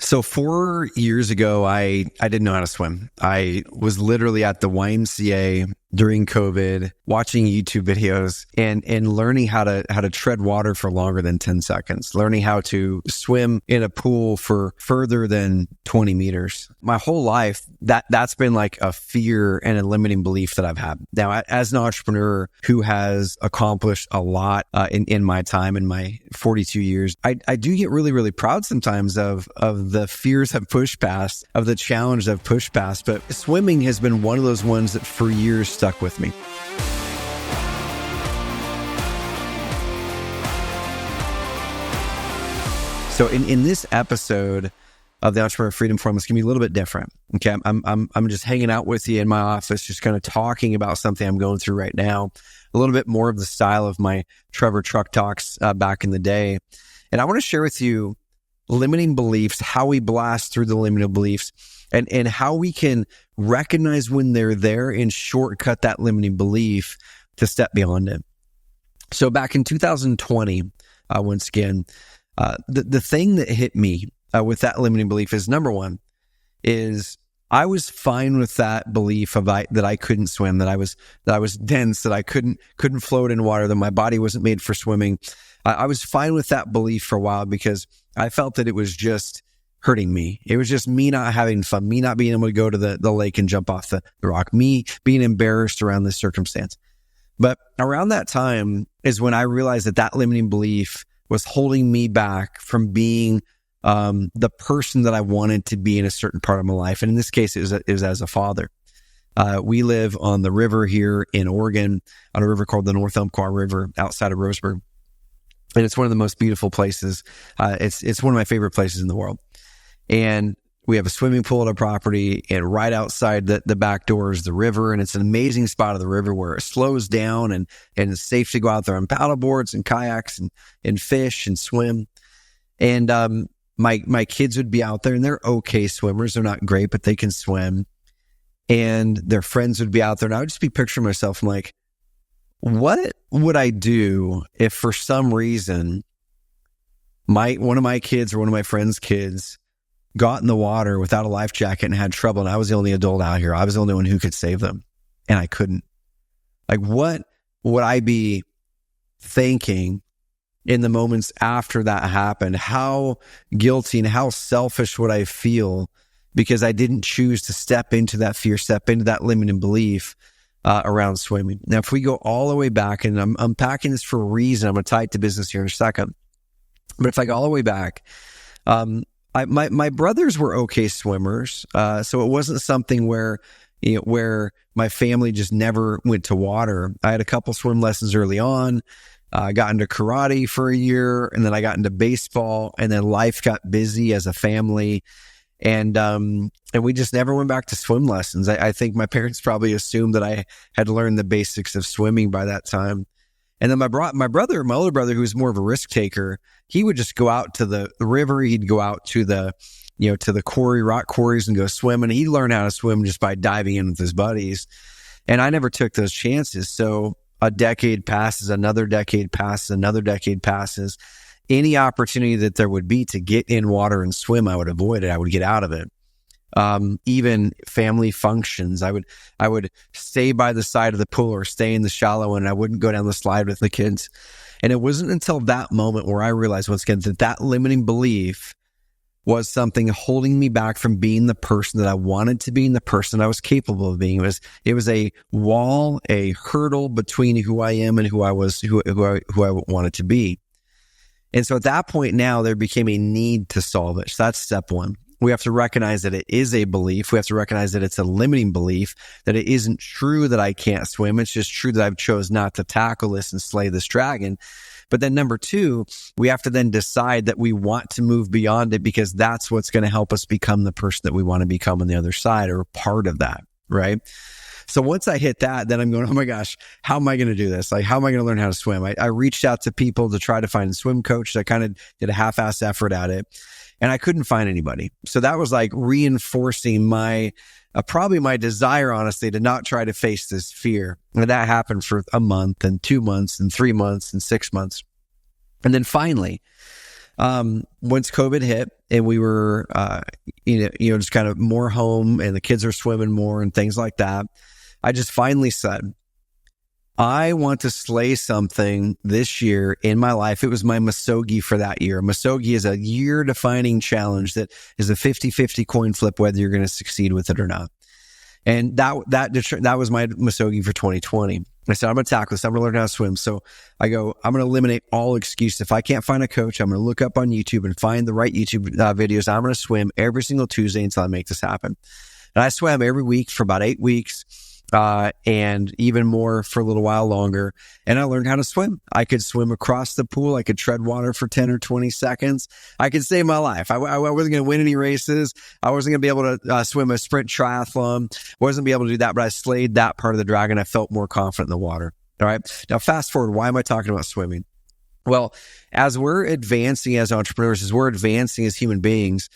So 4 years ago, I didn't know how to swim. I was literally at the YMCA during COVID, watching YouTube videos and learning how to tread water for longer than 10 seconds, learning how to swim in a pool for further than 20 meters. My whole life, that's been like a fear and a limiting belief that I've had. Now, as an entrepreneur who has accomplished a lot in my time, in my 42 years, I do get really, really proud sometimes of the fears I've pushed past, of the challenge I've pushed past. But swimming has been one of those ones that for years stuck with me. So in this episode of the Entrepreneur Freedom Forum, it's gonna be a little bit different. Okay, I'm just hanging out with you in my office, just kind of talking about something I'm going through right now. A little bit more of the style of my Trevor Truck Talks back in the day, and I want to share with you limiting beliefs, how we blast through the limiting beliefs, and how we can recognize when they're there and shortcut that limiting belief to step beyond it. So back in 2020, once again, the thing that hit me with that limiting belief is, number one, is I was fine with that belief of that I couldn't swim, that I was dense, that I couldn't float in water, that my body wasn't made for swimming. I was fine with that belief for a while because I felt that it was just hurting me. It was just me not having fun, me not being able to go to the lake and jump off the rock, me being embarrassed around this circumstance. But around that time is when I realized that limiting belief was holding me back from being the person that I wanted to be in a certain part of my life. And in this case, it was as a father. We live on the river here in Oregon, on a river called the North Umpqua River outside of Roseburg. And it's one of the most beautiful places. It's one of my favorite places in the world. And we have a swimming pool at our property, and right outside the back door is the river. And it's an amazing spot of the river where it slows down and it's safe to go out there on paddle boards and kayaks and fish and swim. And my kids would be out there, and they're okay swimmers. They're not great, but they can swim. And their friends would be out there, and I would just be picturing myself. I'm like, what would I do if for some reason one of my kids or one of my friends' kids got in the water without a life jacket and had trouble, and I was the only adult out here? I was the only one who could save them, and I couldn't. Like, what would I be thinking in the moments after that happened? How guilty and how selfish would I feel because I didn't choose to step into that fear, step into that limiting belief around swimming? Now, if we go all the way back, and I'm unpacking this for a reason, I'm going to tie it to business here in a second. But if I go all the way back, my brothers were okay swimmers. So it wasn't something where my family just never went to water. I had a couple swim lessons early on. I got into karate for a year, and then I got into baseball, and then life got busy as a family. And we just never went back to swim lessons. I think my parents probably assumed that I had learned the basics of swimming by that time. And then my older brother, who was more of a risk taker, he would just go out to the river. He'd go out to the rock quarries and go swim. And he learned how to swim just by diving in with his buddies. And I never took those chances. So a decade passes, another decade passes, another decade passes. Any opportunity that there would be to get in water and swim, I would avoid it. I would get out of it. Even family functions, I would stay by the side of the pool or stay in the shallow end. I wouldn't go down the slide with the kids. And it wasn't until that moment where I realized, once again, that limiting belief was something holding me back from being the person that I wanted to be and the person I was capable of being. It was a wall, a hurdle between who I am and who I wanted to be. And so at that point now, there became a need to solve it. So that's step one. We have to recognize that it is a belief. We have to recognize that it's a limiting belief, that it isn't true that I can't swim. It's just true that I've chose not to tackle this and slay this dragon. But then number two, we have to then decide that we want to move beyond it, because that's what's going to help us become the person that we want to become on the other side, or part of that, right? So once I hit that, then I'm going, oh my gosh, how am I going to do this? Like, how am I going to learn how to swim? I reached out to people to try to find a swim coach. I kind of did a half-ass effort at it, and I couldn't find anybody. So that was like reinforcing my desire, honestly, to not try to face this fear. And that happened for a month and 2 months and 3 months and 6 months. And then finally, Once COVID hit and we were, just kind of more home and the kids are swimming more and things like that, I just finally said, I want to slay something this year in my life. It was my Misogi for that year. Misogi is a year-defining challenge that is a 50-50 coin flip whether you're going to succeed with it or not. And that was my Misogi for 2020. I said, I'm going to tackle this. I'm going to learn how to swim. So I go, I'm going to eliminate all excuses. If I can't find a coach, I'm going to look up on YouTube and find the right YouTube videos. I'm going to swim every single Tuesday until I make this happen. And I swam every week for about 8 weeks. And even more for a little while longer. And I learned how to swim. I could swim across the pool. I could tread water for 10 or 20 seconds. I could save my life. I wasn't going to win any races. I wasn't going to be able to swim a sprint triathlon. Wasn't be able to do that, but I slayed that part of the dragon. I felt more confident in the water. All right. Now, fast forward. Why am I talking about swimming? Well, as we're advancing as entrepreneurs, as we're advancing as human beings,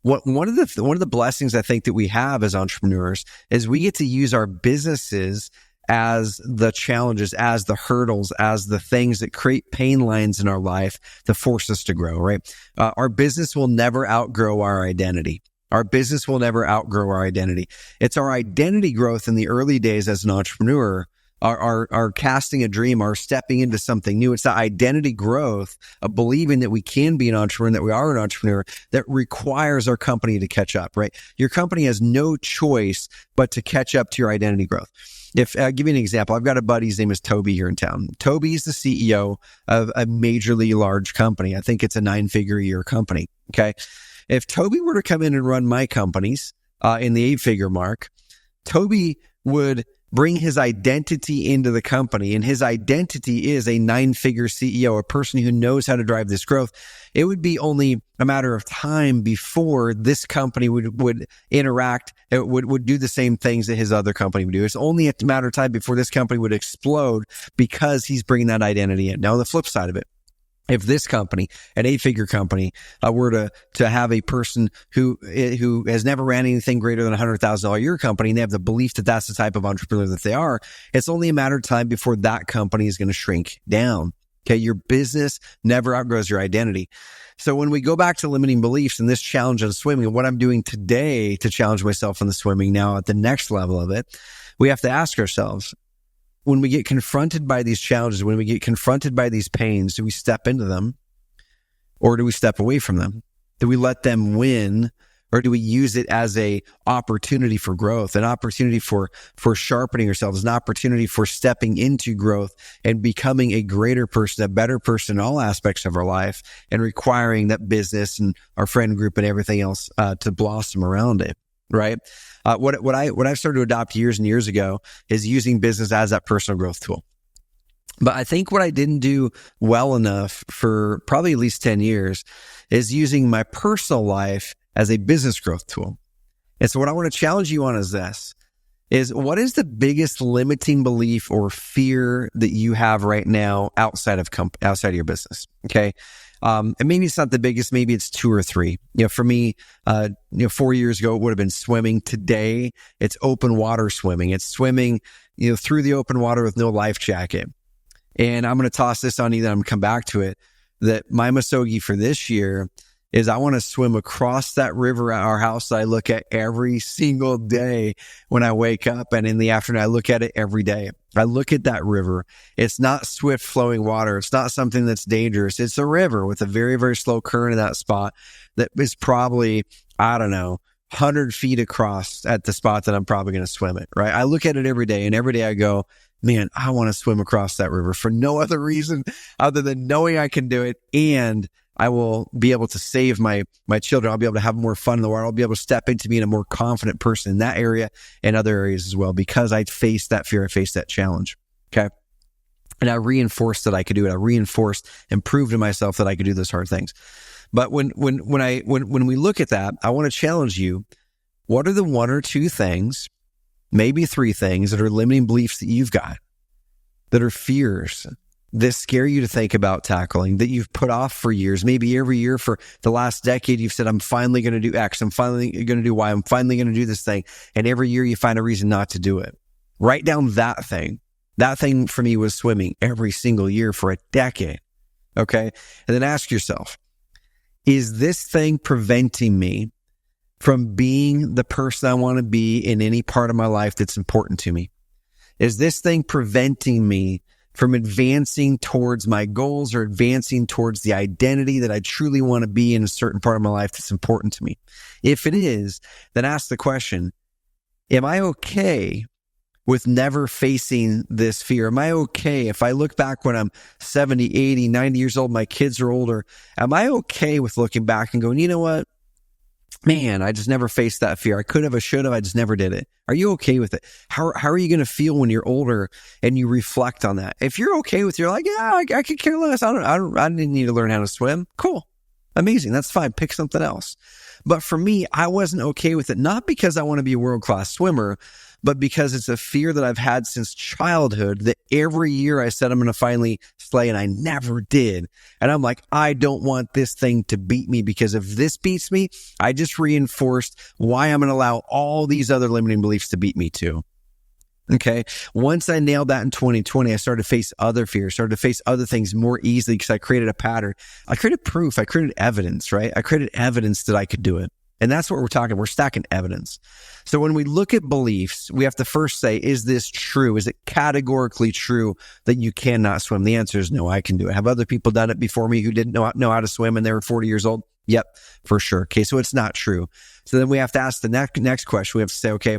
one of the blessings I think that we have as entrepreneurs is we get to use our businesses as the challenges, as the hurdles, as the things that create pain lines in our life to force us to grow, right? Our business will never outgrow our identity. Our business will never outgrow our identity. It's our identity growth in the early days as an entrepreneur, our casting a dream, our stepping into something new. It's that identity growth of believing that we can be an entrepreneur, that we are an entrepreneur, that requires our company to catch up, right? Your company has no choice but to catch up to your identity growth. If I'll give you an example, I've got a buddy, his name is Toby here in town. Toby's the CEO of a majorly large company. I think it's a 9-figure a year company. Okay. If Toby were to come in and run my companies, in the 8-figure mark, Toby would bring his identity into the company, and his identity is a 9-figure CEO, a person who knows how to drive this growth. It would be only a matter of time before this company would interact, would do the same things that his other company would do. It's only a matter of time before this company would explode because he's bringing that identity in. Now, the flip side of it, if this company, an 8-figure company, were to have a person who has never ran anything greater than $100,000 a year company, and they have the belief that that's the type of entrepreneur that they are, it's only a matter of time before that company is going to shrink down. Okay. Your business never outgrows your identity. So when we go back to limiting beliefs and this challenge on swimming, and what I'm doing today to challenge myself in the swimming now at the next level of it, we have to ask ourselves, when we get confronted by these challenges, when we get confronted by these pains, do we step into them or do we step away from them? Do we let them win, or do we use it as a opportunity for growth, an opportunity for sharpening ourselves, an opportunity for stepping into growth and becoming a greater person, a better person in all aspects of our life, and requiring that business and our friend group and everything else to blossom around it, right? What I've started to adopt years and years ago is using business as that personal growth tool. But I think what I didn't do well enough for probably at least 10 years is using my personal life as a business growth tool. And so what I want to challenge you on is this, is what is the biggest limiting belief or fear that you have right now outside of your business? Okay. And maybe it's not the biggest, maybe it's 2 or 3. For me, 4 years ago, it would have been swimming. Today, it's open water swimming. It's swimming, through the open water with no life jacket. And I'm going to toss this on you, then I'm going to come back to it, that my Misogi for this year is I want to swim across that river at our house that I look at every single day when I wake up, and in the afternoon, I look at it every day. I look at that river. It's not swift flowing water. It's not something that's dangerous. It's a river with a very, very slow current in that spot that is probably, 100 feet across at the spot that I'm probably going to swim it, right? I look at it every day, and every day I go, man, I want to swim across that river for no other reason other than knowing I can do it, and I will be able to save my children. I'll be able to have more fun in the water. I'll be able to step into being a more confident person in that area and other areas as well, because I faced that fear. I faced that challenge. Okay. And I reinforced that I could do it. I reinforced and proved to myself that I could do those hard things. But when we look at that, I want to challenge you. What are the 1 or 2 things, maybe 3 things that are limiting beliefs that you've got, that are fears that scare you to think about tackling, that you've put off for years? Maybe every year for the last decade, you've said, I'm finally going to do X. I'm finally going to do Y. I'm finally going to do this thing. And every year you find a reason not to do it. Write down that thing. That thing for me was swimming every single year for a decade. Okay. And then ask yourself, is this thing preventing me from being the person I want to be in any part of my life that's important to me? Is this thing preventing me from advancing towards my goals or advancing towards the identity that I truly want to be in a certain part of my life that's important to me? If it is, then ask the question, am I okay with never facing this fear? Am I okay if I look back when I'm 70, 80, 90 years old, my kids are older, am I okay with looking back and going, you know what? Man, I just never faced that fear. I could have, I should have, I just never did it. Are you okay with it? How are you going to feel when you're older and you reflect on that? If you're okay with it, you're like, yeah, I could care less. I didn't need to learn how to swim. Cool. Amazing. That's fine. Pick something else. But for me, I wasn't okay with it, not because I want to be a world-class swimmer, but because it's a fear that I've had since childhood that every year I said I'm going to finally slay and I never did. And I'm like, I don't want this thing to beat me, because if this beats me, I just reinforced why I'm going to allow all these other limiting beliefs to beat me too. Okay. Once I nailed that in 2020, I started to face other fears, started to face other things more easily because I created a pattern. I created proof. I created evidence, right? I created evidence that I could do it. And that's what we're talking. We're stacking evidence. So when we look at beliefs, we have to first say, is this true? Is it categorically true that you cannot swim? The answer is no, I can do it. Have other people done it before me who didn't know how to swim and they were 40 years old? Yep, for sure. Okay, so it's not true. So then we have to ask the next question. We have to say, okay,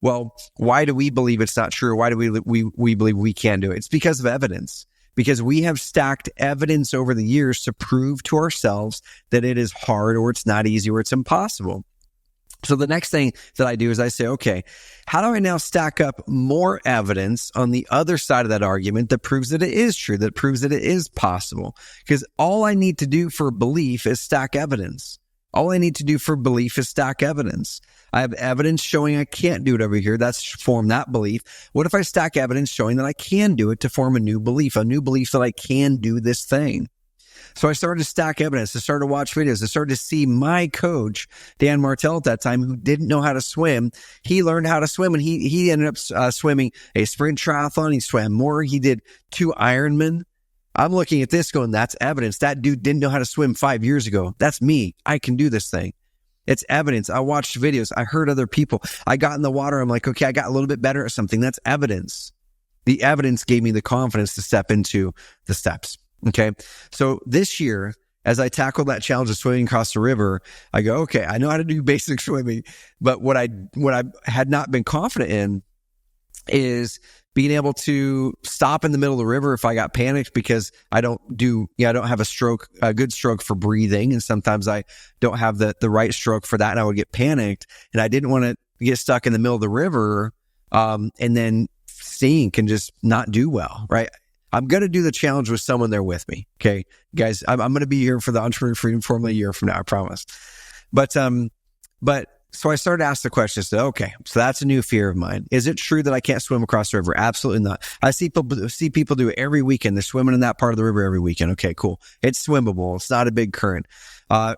well, why do we believe it's not true? Why do we believe we can do it? It's because of evidence. Because we have stacked evidence over the years to prove to ourselves that it is hard or it's not easy or it's impossible. So the next thing that I do is I say, okay, how do I now stack up more evidence on the other side of that argument that proves that it is true, that proves that it is possible? Because all I need to do for belief is stack evidence. All I need to do for belief is stack evidence. I have evidence showing I can't do it over here. That's form that belief. What if I stack evidence showing that I can do it to form a new belief that I can do this thing? So I started to stack evidence. I started to watch videos. I started to see my coach, Dan Martell at that time, who didn't know how to swim. He learned how to swim, and he ended up swimming a sprint triathlon. He swam more. He did 2 Ironman. I'm looking at this going, that's evidence. That dude didn't know how to swim 5 years ago. That's me. I can do this thing. It's evidence. I watched videos. I heard other people. I got in the water. I'm like, okay, I got a little bit better at something. That's evidence. The evidence gave me the confidence to step into the steps. Okay. So this year, as I tackled that challenge of swimming across the river, I go, okay, I know how to do basic swimming, but what I had not been confident in is being able to stop in the middle of the river if I got panicked, because I don't have a good stroke for breathing. And sometimes I don't have the right stroke for that. And I would get panicked, and I didn't want to get stuck in the middle of the river, and then sink and just not do well. Right. I'm going to do the challenge with someone there with me. Okay, guys, I'm going to be here for the Entrepreneur Freedom Formula a year from now. I promise. But so I started to ask the question, so, okay, so that's a new fear of mine. Is it true that I can't swim across the river? Absolutely not. I see people do it every weekend. They're swimming in that part of the river every weekend. Okay, cool. It's swimmable. It's not a big current.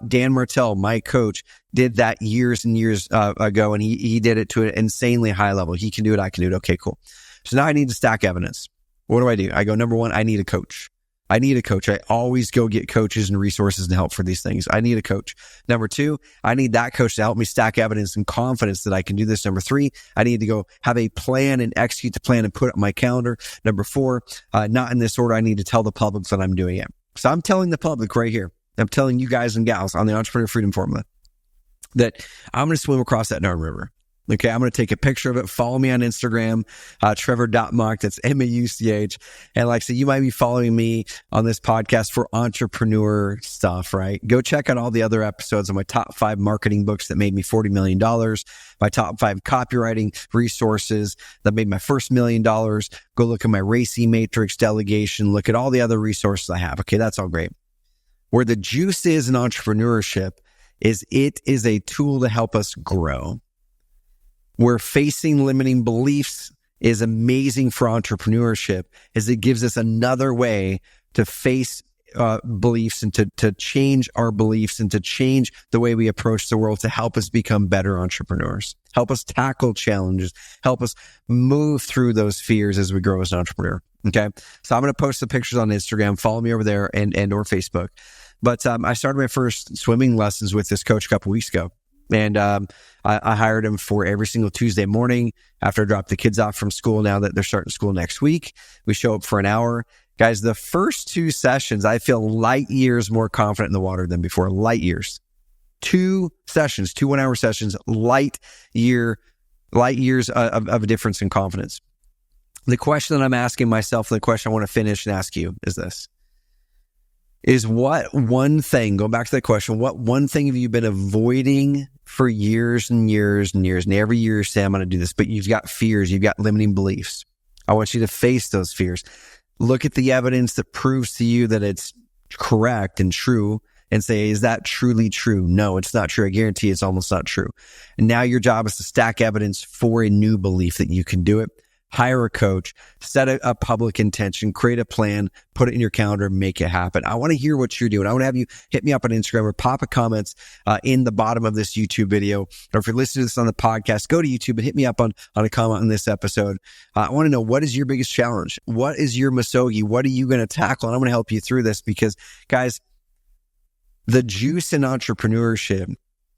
Dan Martell, my coach, did that years and years ago, and he did it to an insanely high level. He can do it. I can do it. Okay, cool. So now I need to stack evidence. What do? I go, number one, I need a coach. I always go get coaches and resources and help for these things. I need a coach. Number two, I need that coach to help me stack evidence and confidence that I can do this. Number three, I need to go have a plan and execute the plan and put it on my calendar. Number four, not in this order, I need to tell the public that I'm doing it. So I'm telling the public right here, I'm telling you guys and gals on the Entrepreneur Freedom Formula that I'm going to swim across that darn river. Okay, I'm going to take a picture of it. Follow me on Instagram, Trevor.Muck. That's MAUCH. And like I said, you might be following me on this podcast for entrepreneur stuff, right? Go check out all the other episodes of my top 5 marketing books that made me $40 million, my top 5 copywriting resources that made my first $1 million. Go look at my Racing Matrix delegation. Look at all the other resources I have. Okay, that's all great. Where the juice is in entrepreneurship is it is a tool to help us grow. Where facing limiting beliefs is amazing for entrepreneurship is it gives us another way to face beliefs and to change our beliefs and to change the way we approach the world to help us become better entrepreneurs, help us tackle challenges, help us move through those fears as we grow as an entrepreneur. Okay. So I'm going to post the pictures on Instagram. Follow me over there and or Facebook. But I started my first swimming lessons with this coach a couple weeks ago. And I hired him for every single Tuesday morning after I dropped the kids off from school. Now that they're starting school next week, we show up for an hour. Guys, the first 2 sessions, I feel light years more confident in the water than before. Light years. 2 sessions, 2 1-hour sessions, light years of a difference in confidence. The question that I'm asking myself, the question I want to finish and ask you is this. Is what one thing, going back to the question, what one thing have you been avoiding for years and years and years? And every year you say, I'm going to do this, but you've got fears, you've got limiting beliefs. I want you to face those fears. Look at the evidence that proves to you that it's correct and true and say, is that truly true? No, it's not true. I guarantee it's almost not true. And now your job is to stack evidence for a new belief that you can do it. Hire a coach, set a public intention, create a plan, put it in your calendar, make it happen. I want to hear what you're doing. I want to have you hit me up on Instagram or pop a comment in the bottom of this YouTube video. Or if you're listening to this on the podcast, go to YouTube and hit me up on a comment on this episode. I want to know, what is your biggest challenge? What is your misogi? What are you going to tackle? And I'm going to help you through this because, guys, the juice in entrepreneurship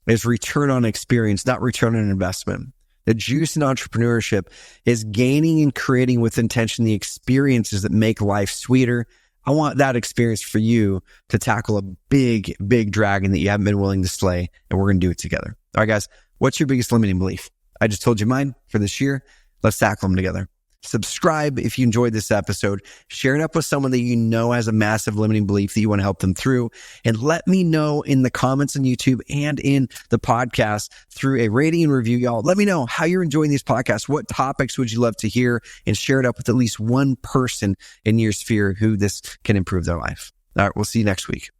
is return on experience, not return on investment. The juice in entrepreneurship is gaining and creating with intention the experiences that make life sweeter. I want that experience for you to tackle a big, big dragon that you haven't been willing to slay, and we're going to do it together. All right, guys, what's your biggest limiting belief? I just told you mine for this year. Let's tackle them together. Subscribe if you enjoyed this episode. Share it up with someone that you know has a massive limiting belief that you want to help them through. And let me know in the comments on YouTube and in the podcast through a rating and review, y'all. Let me know how you're enjoying these podcasts. What topics would you love to hear? And share it up with at least one person in your sphere who this can improve their life. All right, we'll see you next week.